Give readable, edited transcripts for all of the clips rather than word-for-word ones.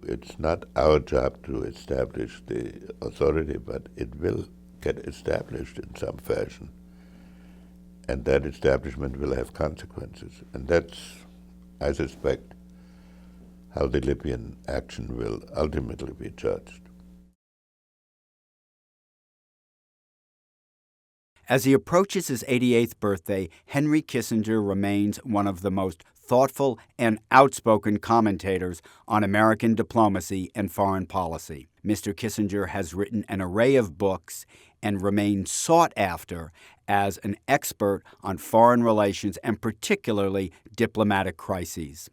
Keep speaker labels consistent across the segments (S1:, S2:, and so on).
S1: It's not our job to establish the authority, but it will get established in some fashion. And that establishment will have consequences. And that's, I suspect, how the Libyan action will ultimately be judged.
S2: As he approaches his 88th birthday, Henry Kissinger remains one of the most thoughtful and outspoken commentators on American diplomacy and foreign policy. Mr. Kissinger has written an array of books and remains sought after as an expert on foreign relations and particularly diplomatic crises.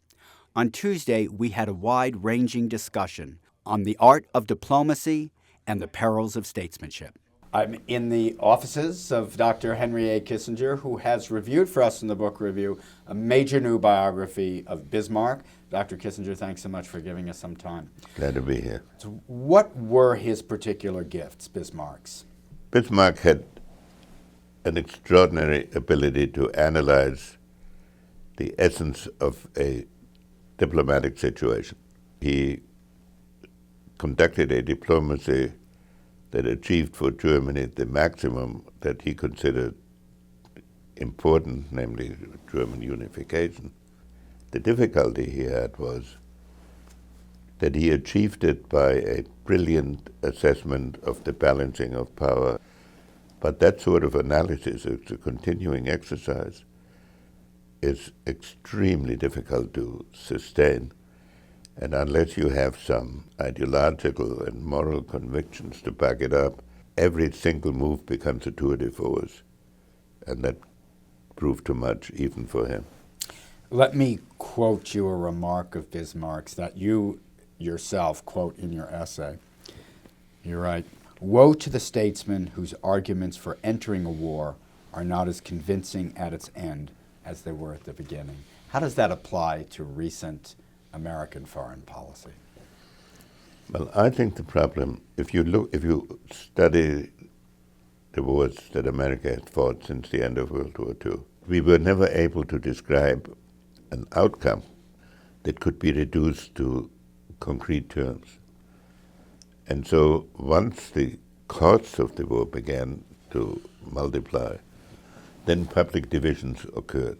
S2: On Tuesday, we had a wide-ranging discussion on the art of diplomacy and the perils of statesmanship. I'm in the offices of Dr. Henry A. Kissinger, who has reviewed for us in the book review a major new biography of Bismarck. Dr. Kissinger, thanks so much for giving us some time.
S1: Glad to be here.
S2: So what were his particular gifts, Bismarck's?
S1: Bismarck had an extraordinary ability to analyze the essence of a diplomatic situation. He conducted a diplomacy that achieved for Germany the maximum that he considered important, namely German unification. The difficulty he had was that he achieved it by a brilliant assessment of the balancing of power. But that sort of analysis, it's a continuing exercise, is extremely difficult to sustain. And unless you have some ideological and moral convictions to back it up, every single move becomes a tour de force. And that proved too much even for him.
S2: Let me quote you a remark of Bismarck's that you yourself quote in your essay. You write, "Woe to the statesman whose arguments for entering a war are not as convincing at its end as they were at the beginning." How does that apply to recent American foreign policy?
S1: Well, I think the problem, if you study the wars that America has fought since the end of World War II, we were never able to describe an outcome that could be reduced to concrete terms. And so once the costs of the war began to multiply, then public divisions occurred.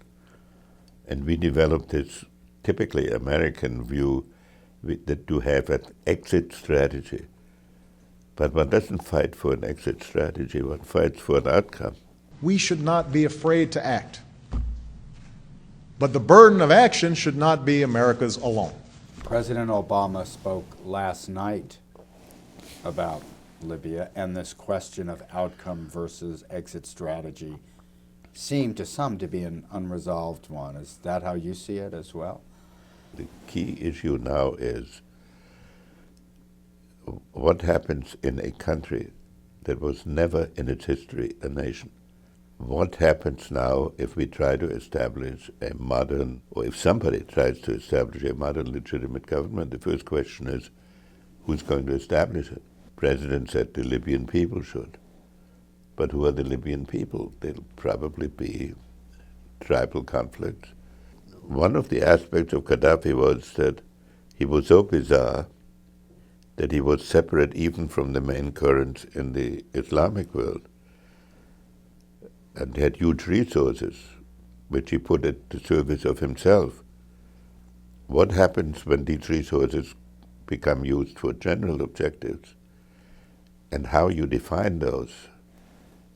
S1: And we developed this typically American view that to have an exit strategy. But one doesn't fight for an exit strategy, one fights for an outcome.
S3: We should not be afraid to act. But the burden of action should not be America's alone.
S2: President Obama spoke last night about Libya, and this question of outcome versus exit strategy seemed to some to be an unresolved one. Is that how you see it as well?
S1: The key issue now is what happens in a country that was never in its history a nation. What happens now if we try to establish a modern, or if somebody tries to establish a modern legitimate government? The first question is, who's going to establish it? The President said the Libyan people should. But who are the Libyan people? They'll probably be tribal conflicts. One of the aspects of Gaddafi was that he was so bizarre that he was separate even from the main currents in the Islamic world and had huge resources, which he put at the service of himself. What happens when these resources become used for general objectives? And how you define those,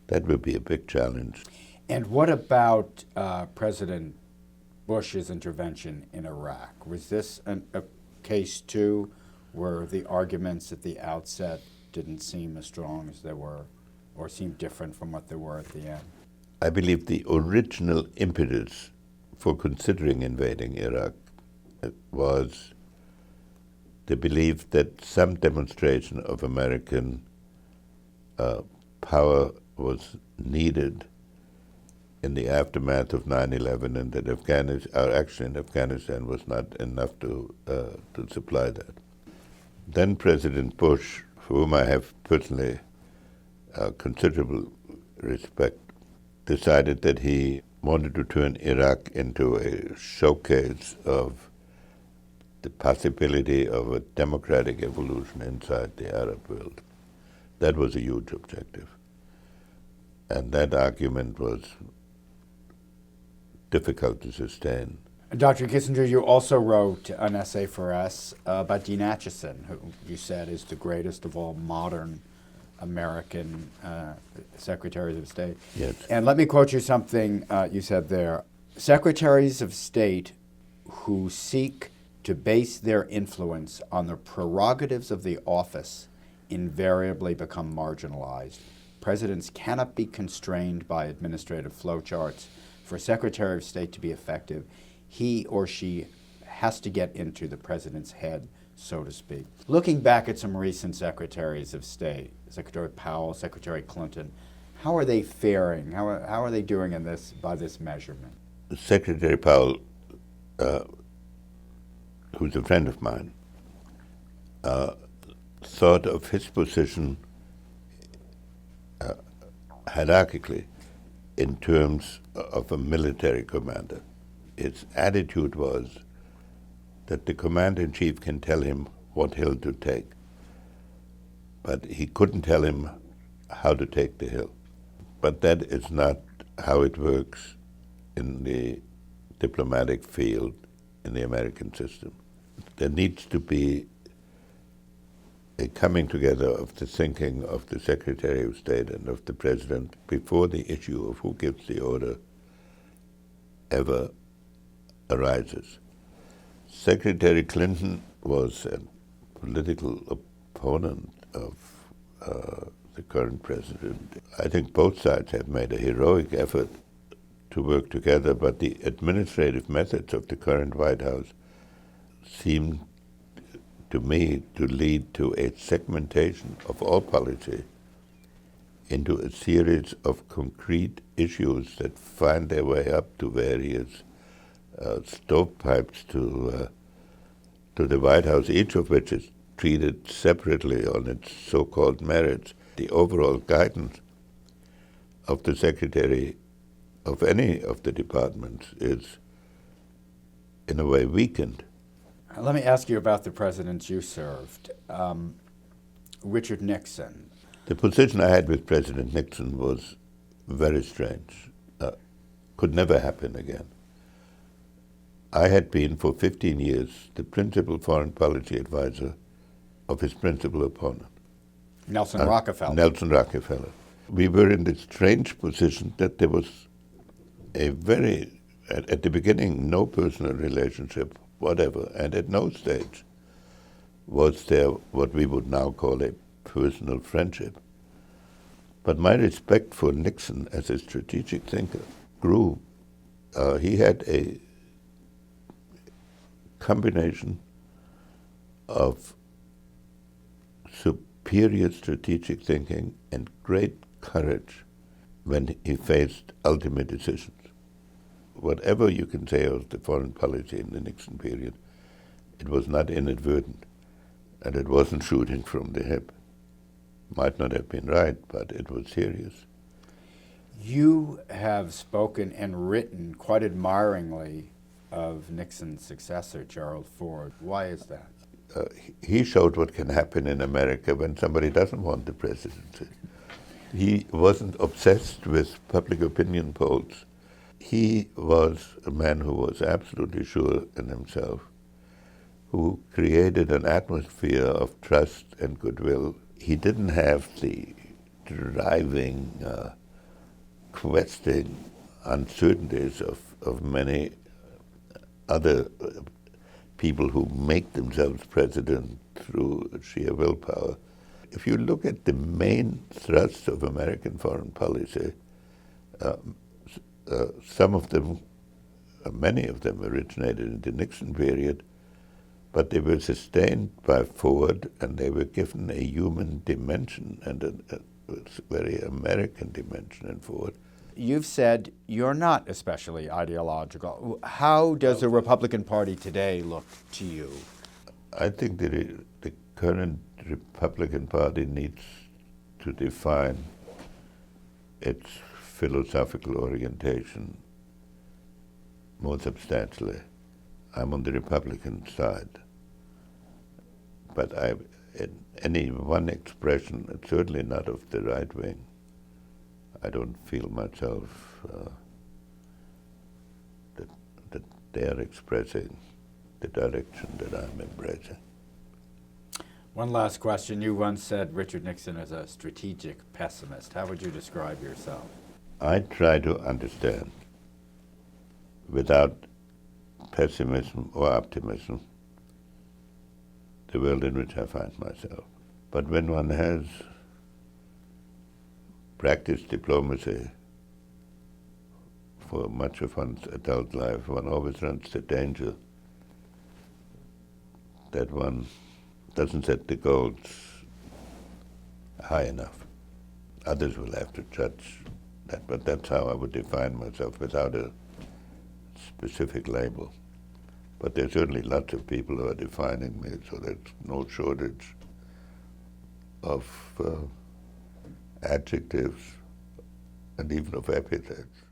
S1: that will be a big challenge.
S2: And what about President Bush's intervention in Iraq? Was this a case, too, where the arguments at the outset didn't seem as strong as they were, or seemed different from what they were at the end?
S1: I believe the original impetus for considering invading Iraq was the belief that some demonstration of American power was needed in the aftermath of 9/11, and that our action in Afghanistan was not enough to supply that. Then President Bush, for whom I have personally considerable respect, decided that he wanted to turn Iraq into a showcase of the possibility of a democratic evolution inside the Arab world. That was a huge objective. And that argument was difficult to sustain.
S2: Dr. Kissinger, you also wrote an essay for us about Dean Acheson, who you said is the greatest of all modern American secretaries of state.
S1: Yes.
S2: And let me quote you something you said there. Secretaries of state who seek to base their influence on the prerogatives of the office invariably become marginalized. Presidents cannot be constrained by administrative flowcharts. For a Secretary of State to be effective, he or she has to get into the president's head, so to speak. Looking back at some recent secretaries of state, Secretary Powell, Secretary Clinton, how are they faring? How are they doing in this by this measurement?
S1: Secretary Powell, who's a friend of mine, thought of his position hierarchically in terms of a military commander. His attitude was that the commander-in-chief can tell him what hill to take, but he couldn't tell him how to take the hill. But that is not how it works in the diplomatic field in the American system. There needs to be a coming together of the thinking of the Secretary of State and of the President before the issue of who gives the order ever arises. Secretary Clinton was a political opponent of the current president. I think both sides have made a heroic effort to work together, but the administrative methods of the current White House seem to me to lead to a segmentation of all policy into a series of concrete issues that find their way up to various stovepipes to the White House, each of which is treated separately on its so-called merits. The overall guidance of the secretary of any of the departments is, in a way, weakened.
S2: Let me ask you about the presidents you served. Richard Nixon.
S1: The position I had with President Nixon was very strange. Could never happen again. I had been for 15 years the principal foreign policy advisor of his principal opponent,
S2: Nelson Rockefeller.
S1: Nelson Rockefeller. We were in this strange position that there was a very, at the beginning, no personal relationship whatever, and at no stage was there what we would now call a personal friendship. But my respect for Nixon as a strategic thinker grew. He had a combination of superior strategic thinking and great courage when he faced ultimate decisions. Whatever you can say of the foreign policy in the Nixon period, it was not inadvertent, and it wasn't shooting from the hip. Might not have been right, but it was serious.
S2: You have spoken and written quite admiringly of Nixon's successor, Gerald Ford. Why is that?
S1: He showed what can happen in America when somebody doesn't want the presidency. He wasn't obsessed with public opinion polls. He was a man who was absolutely sure in himself, who created an atmosphere of trust and goodwill. He didn't have the driving, questing uncertainties of many other people who make themselves president through sheer willpower. If you look at the main thrusts of American foreign policy, some of them, many of them originated in the Nixon period, but they were sustained by Ford, and they were given a human dimension and a very American dimension in Ford.
S2: You've said you're not especially ideological. How does the Republican Party today look to you?
S1: I think the current Republican Party needs to define its philosophical orientation more substantially. I'm on the Republican side. but in any one expression, it's certainly not of the right wing. I don't feel myself that they are expressing the direction that I'm embracing.
S2: One last question. You once said Richard Nixon is a strategic pessimist. How would you describe yourself?
S1: I try to understand without pessimism or optimism the world in which I find myself. But when one has practiced diplomacy for much of one's adult life, one always runs the danger that one doesn't set the goals high enough. Others will have to judge that, but that's how I would define myself without a specific label. But there's certainly lots of people who are defining me, so there's no shortage of adjectives and even of epithets.